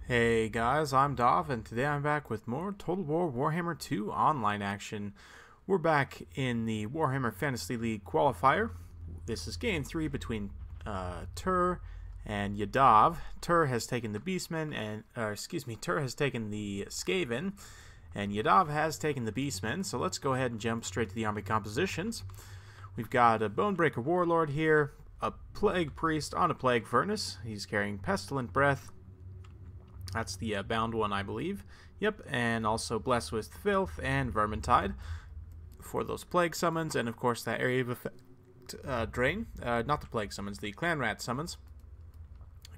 Hey guys, I'm Dav, and today I'm back with more Total War Warhammer 2 online action. We're back in the Warhammer Fantasy League Qualifier. This is game 3 between Terw and Yadav. Terw has taken the Beastmen, and Terw has taken the Skaven, and Yadav has taken the Beastmen. So let's go ahead and jump straight to the army compositions. We've got a Bonebreaker Warlord here, a Plague Priest on a Plague Furnace. He's carrying Pestilent Breath. That's the bound one, I believe. Yep, and also Blessed with Filth and Vermintide for those plague summons, and of course that area of effect drain. Not the plague summons, the clan rat summons.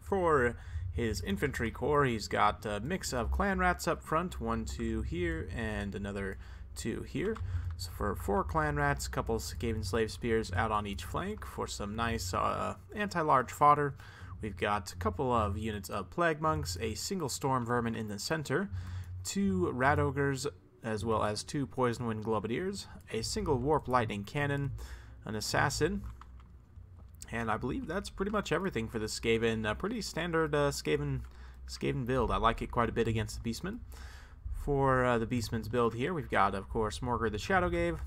For his infantry corps, he's got a mix of clan rats up front, 1, 2 here, and another 2 here. So for 4 clan rats, a couple of Skaven slave spears out on each flank for some nice anti-large fodder. We've got a couple of units of Plague Monks, a single Storm Vermin in the center, 2 Rat Ogres, as well as 2 Poison Wind Globadiers, a single Warp Lightning Cannon, an Assassin, and I believe that's pretty much everything for the Skaven. Pretty standard Skaven build. I like it quite a bit against the Beastmen. For the Beastmen's build here, we've got, of course, Morgr the Shadowgave.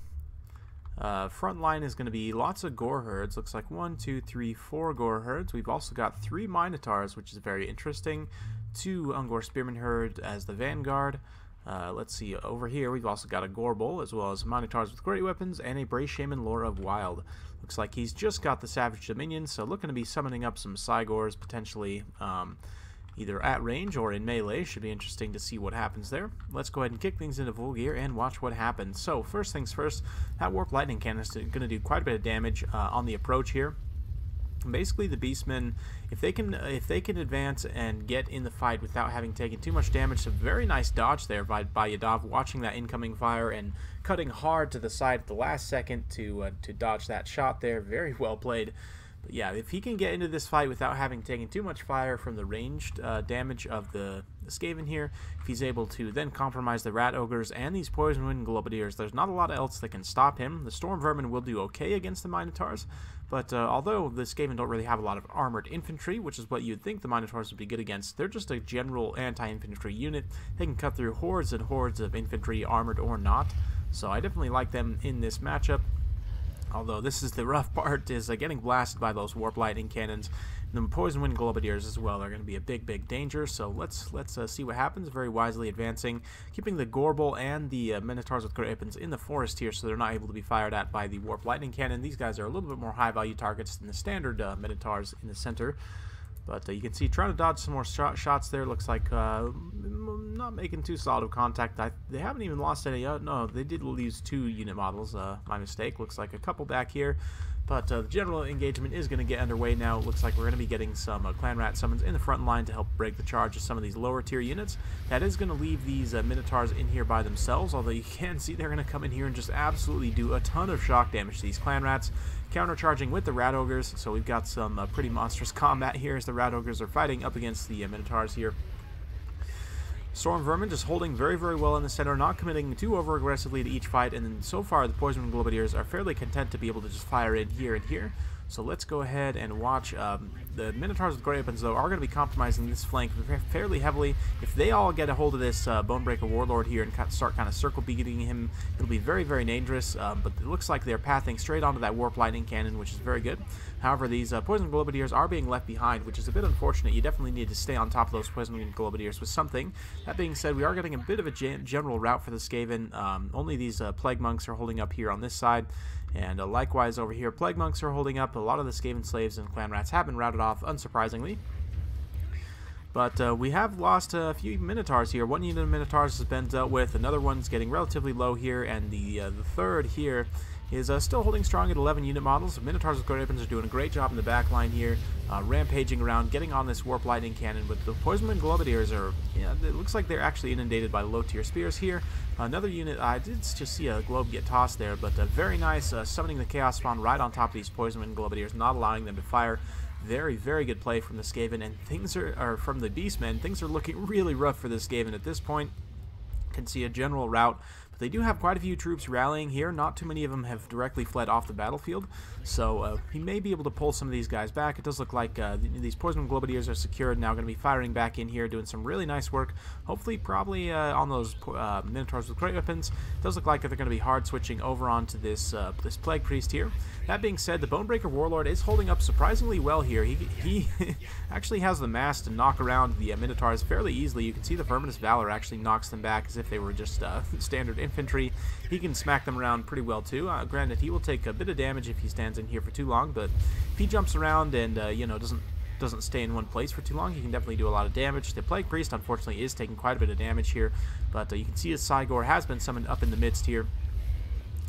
Front line is going to be lots of Gore Herds. Looks like 1, 2, 3, 4 Gore Herds. We've also got 3 Minotaurs, which is very interesting. 2 Ungor Spearman Herd as the Vanguard. Let's see, over here we've also got a Gore Bull, as well as Minotaurs with great weapons, and a Bray Shaman Lore of Wild. Looks like he's just got the Savage Dominion, so looking to be summoning up some Cygors, potentially either at range or in melee. Should be interesting to see what happens there. Let's go ahead and kick things into full gear and watch what happens. So first things first, that Warp Lightning Cannon is going to do quite a bit of damage on the approach here. Basically, the Beastmen, if they can advance and get in the fight without having taken too much damage, a very nice dodge there by Yadav, watching that incoming fire and cutting hard to the side at the last second to dodge that shot there. Very well played. But yeah, if he can get into this fight without having taken too much fire from the ranged damage of the Skaven here, if he's able to then compromise the Rat Ogres and these Poison Wind Globadiers, there's not a lot else that can stop him. The Storm Vermin will do okay against the Minotaurs, but although the Skaven don't really have a lot of armored infantry, which is what you'd think the Minotaurs would be good against, they're just a general anti-infantry unit. They can cut through hordes and hordes of infantry, armored or not, so I definitely like them in this matchup. Although this is the rough part, is getting blasted by those Warp Lightning Cannons. The Poison Wind Globadiers as well are going to be a big danger, so let's see what happens. Very wisely advancing, keeping the Gore Bull and the Minotaurs with great weapons in the forest here, so they're not able to be fired at by the Warp Lightning Cannon. These guys are a little bit more high-value targets than the standard Minotaurs in the center. But you can see trying to dodge some more shots there. Looks like not making too solid of contact. They haven't even lost any. No, they did lose 2 unit models. My mistake. Looks like a couple back here. But the general engagement is going to get underway now. It looks like we're going to be getting some clan rat summons in the front line to help break the charge of some of these lower tier units. That is going to leave these Minotaurs in here by themselves, although you can see they're going to come in here and just absolutely do a ton of shock damage to these clan rats, countercharging with the Rat Ogres. So we've got some pretty monstrous combat here as the Rat Ogres are fighting up against the Minotaurs here. Storm Vermin just holding very well in the center, not committing too over-aggressively to each fight, and then so far the Poison Wind Globadiers are fairly content to be able to just fire in here and here. So let's go ahead and watch. The Minotaurs with great weapons, though, are going to be compromising this flank fairly heavily. If they all get a hold of this Bonebreaker Warlord here and start kind of circle beating him, it'll be very dangerous. But it looks like they're pathing straight onto that Warp Lightning Cannon, which is very good. However, these Poison Globadiers are being left behind, which is a bit unfortunate. You definitely need to stay on top of those Poison Globadiers with something. That being said, we are getting a bit of a general rout for the Skaven. Only these Plague Monks are holding up here on this side. And likewise over here, Plague Monks are holding up. A lot of the Skaven slaves and clan rats have been routed off, unsurprisingly. But we have lost a few Minotaurs here. 1 unit of Minotaurs has been dealt with. Another one's getting relatively low here. And the third here is still holding strong at 11 unit models. The Minotaurs with great weapons are doing a great job in the back line here, rampaging around, getting on this Warp Lightning Cannon. But the Poison Wind Globadiers are, it looks like they're actually inundated by low tier spears here. Another unit, I did just see a globe get tossed there, but very nice, summoning the Chaos Spawn right on top of these Poison Wind Globadiers, not allowing them to fire. Very good play from the Skaven, and things are from the Beastmen. Things are looking really rough for the Skaven at this point. Can see a general rout, but they do have quite a few troops rallying here. Not too many of them have directly fled off the battlefield, so he may be able to pull some of these guys back. It does look like these Poison Globadiers are secured, now going to be firing back in here, doing some really nice work. Hopefully, probably on those Minotaurs with great weapons. It does look like they're going to be hard switching over onto this this Plague Priest here. That being said, the Bonebreaker Warlord is holding up surprisingly well here. He actually has the mass to knock around the Minotaurs fairly easily. You can see the Verminous Valor actually knocks them back as if they were just standard infantry. He can smack them around pretty well too. Granted, he will take a bit of damage if he stands in here for too long, but if he jumps around and you know, doesn't stay in one place for too long, he can definitely do a lot of damage. The Plague Priest, unfortunately, is taking quite a bit of damage here, but you can see his Cygor has been summoned up in the midst here.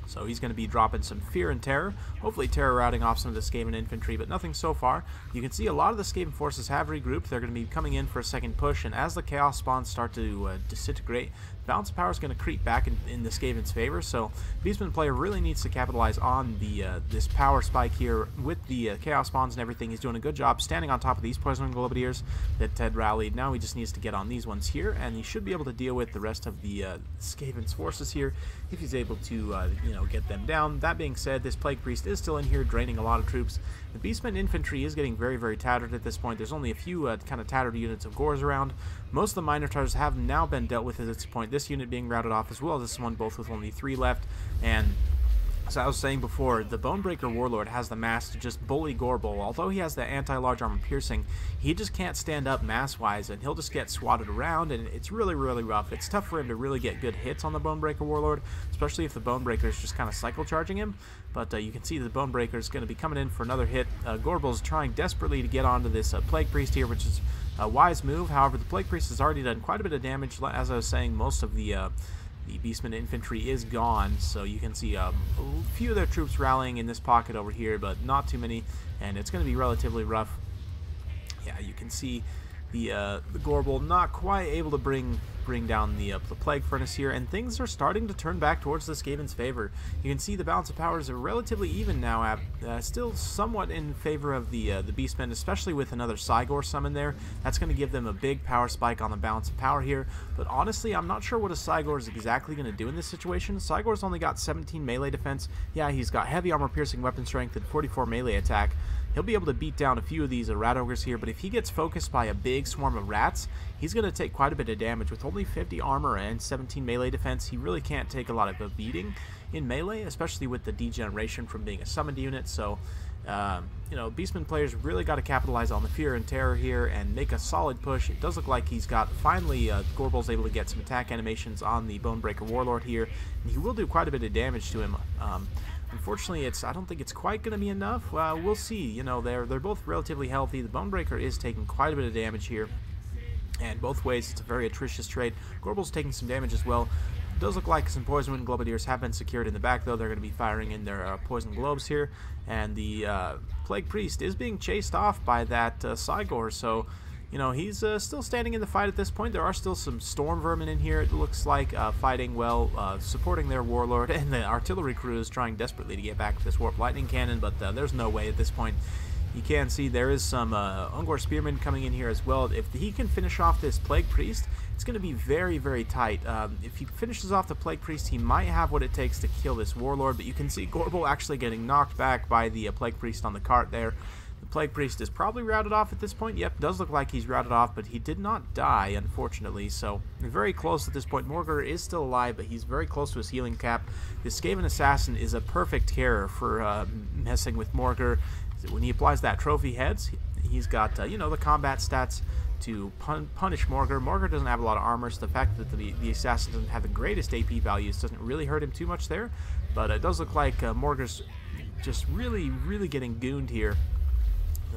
So he's going to be dropping some fear and terror. Hopefully terror routing off some of the Skaven infantry, but nothing so far. You can see a lot of the Skaven forces have regrouped. They're going to be coming in for a second push, and as the Chaos Spawns start to disintegrate, balance of power is going to creep back in the Skaven's favor. So Beastman player really needs to capitalize on the this power spike here with the Chaos Spawns and everything. He's doing a good job standing on top of these Poison Globadiers that Ted rallied. Now he just needs to get on these ones here, and he should be able to deal with the rest of the Skaven's forces here if he's able to you know, get them down. That being said, this Plague Priest is still in here draining a lot of troops. The Beastman infantry is getting very, very tattered at this point. There's only a few kind of tattered units of Gores around. Most of the Minotaurs have now been dealt with at this point. This unit being routed off as well as this one, both with only 3 left. And as I was saying before, the Bonebreaker Warlord has the mass to just bully Gorbel. Although he has the anti-large armor piercing, he just can't stand up mass-wise, and he'll just get swatted around, and it's really, really rough. It's tough for him to really get good hits on the Bonebreaker Warlord, especially if the Bonebreaker is just kind of cycle charging him. But you can see the Bonebreaker is going to be coming in for another hit. Gorbel's trying desperately to get onto this Plague Priest here, which is a wise move. However, the Plague Priest has already done quite a bit of damage. As I was saying, most of the Beastman infantry is gone, so you can see a few of their troops rallying in this pocket over here, but not too many, and it's going to be relatively rough. Yeah, you can see the Gorbel not quite able to bring down the Plague Furnace here, and things are starting to turn back towards the Skaven's favor. You can see the balance of powers are relatively even now, still somewhat in favor of the Beastmen, especially with another Cygor summon there. That's going to give them a big power spike on the balance of power here, but honestly, I'm not sure what a Cygor is exactly going to do in this situation. Cygor's only got 17 melee defense. Yeah, he's got heavy armor piercing weapon strength and 44 melee attack. He'll be able to beat down a few of these rat ogres here, but if he gets focused by a big swarm of rats, he's going to take quite a bit of damage. With only 50 armor and 17 melee defense, he really can't take a lot of a beating in melee, especially with the degeneration from being a summoned unit. So, you know, Beastman players really got to capitalize on the fear and terror here and make a solid push. It does look like he's got, finally, Gorbel's able to get some attack animations on the Bonebreaker Warlord here, and he will do quite a bit of damage to him. Unfortunately, I don't think it's quite going to be enough. We'll see. You know, they're both relatively healthy. The Bonebreaker is taking quite a bit of damage here, and both ways it's a very atrocious trade. Gorbel's taking some damage as well. It does look like some Poison Wind Globadiers have been secured in the back, though. They're going to be firing in their Poison Globes here, and the Plague Priest is being chased off by that Cygor, so you know, he's still standing in the fight at this point. There are still some Storm Vermin in here, it looks like, fighting well, supporting their Warlord, and the artillery crew is trying desperately to get back with this Warp Lightning Cannon, but there's no way at this point. You can see there is some Ungor Spearmen coming in here as well. If he can finish off this Plague Priest, it's going to be very, very tight. If he finishes off the Plague Priest, he might have what it takes to kill this Warlord, but you can see Gorbel actually getting knocked back by the Plague Priest on the cart there. The Plague Priest is probably routed off at this point. Yep, does look like he's routed off, but he did not die, unfortunately. So, very close at this point. Morgar is still alive, but he's very close to his healing cap. The Skaven Assassin is a perfect terror for messing with Morgar. When he applies that trophy heads, he's got, you know, the combat stats to punish Morgar. Morgar doesn't have a lot of armor, so the fact that the Assassin doesn't have the greatest AP values doesn't really hurt him too much there. But it does look like Morgar's just really, really getting gooned here.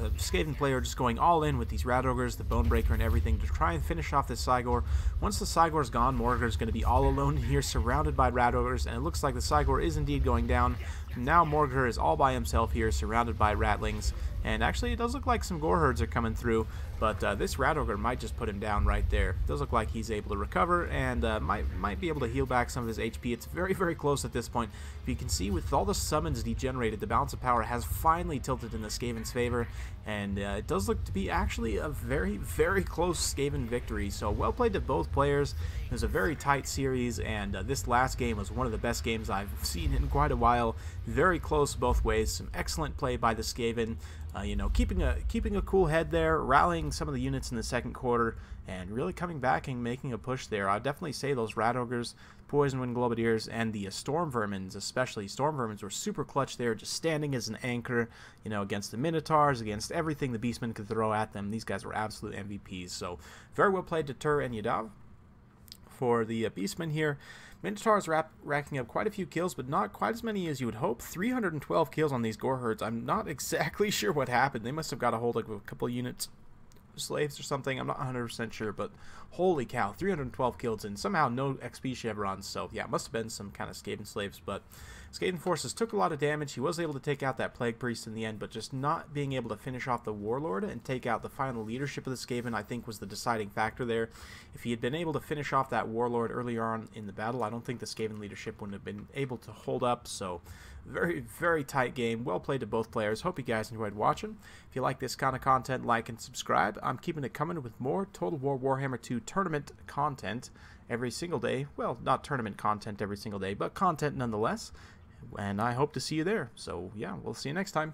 The Skaven player just going all in with these Rat Ogres, the Bonebreaker, and everything to try and finish off this Cygor. Once the Cygor's gone, Morgar's going to be all alone here, surrounded by Rat Ogres, and it looks like the Cygor is indeed going down. now Morgr is all by himself here, surrounded by ratlings, and actually it does look like some gore herds are coming through, but this rat ogre might just put him down right there. It does look like he's able to recover and might be able to heal back some of his HP. It's very, very close at this point. If you can see, with all the summons degenerated, the balance of power has finally tilted in the Skaven's favor, and it does look to be actually a very, very close Skaven victory. So well played to both players. It was a very tight series, and this last game was one of the best games I've seen in quite a while. Very close both ways. Some excellent play by the Skaven. You know, keeping a cool head there, rallying some of the units in the second quarter, and really coming back and making a push there. I'd definitely say those Rat Ogres, Poison Wind Globadiers, and the Storm Vermins, especially. Storm Vermins were super clutch there, just standing as an anchor, you know, against the Minotaurs, against everything the Beastmen could throw at them. These guys were absolute MVPs. So very well played to Terw and Yadav. For the Beastmen here, Minotaurs racking up quite a few kills, but not quite as many as you would hope. 312 kills on these gore herds. I'm not exactly sure what happened. They must have got a hold of a couple units, slaves or something. I'm not 100% sure, but holy cow, 312 kills and somehow no XP chevrons. So yeah, it must have been some kind of Skaven slaves, but Skaven forces took a lot of damage. He was able to take out that Plague Priest in the end, but just not being able to finish off the Warlord and take out the final leadership of the Skaven, I think, was the deciding factor there. If he had been able to finish off that Warlord earlier on in the battle, I don't think the Skaven leadership wouldn't have been able to hold up. So very, very tight game. Well played to both players. Hope you guys enjoyed watching. If you like this kind of content, like and subscribe. I'm keeping it coming with more Total War Warhammer 2 tournament content every single day. Well, not tournament content every single day, but content nonetheless. And I hope to see you there. So yeah, we'll see you next time.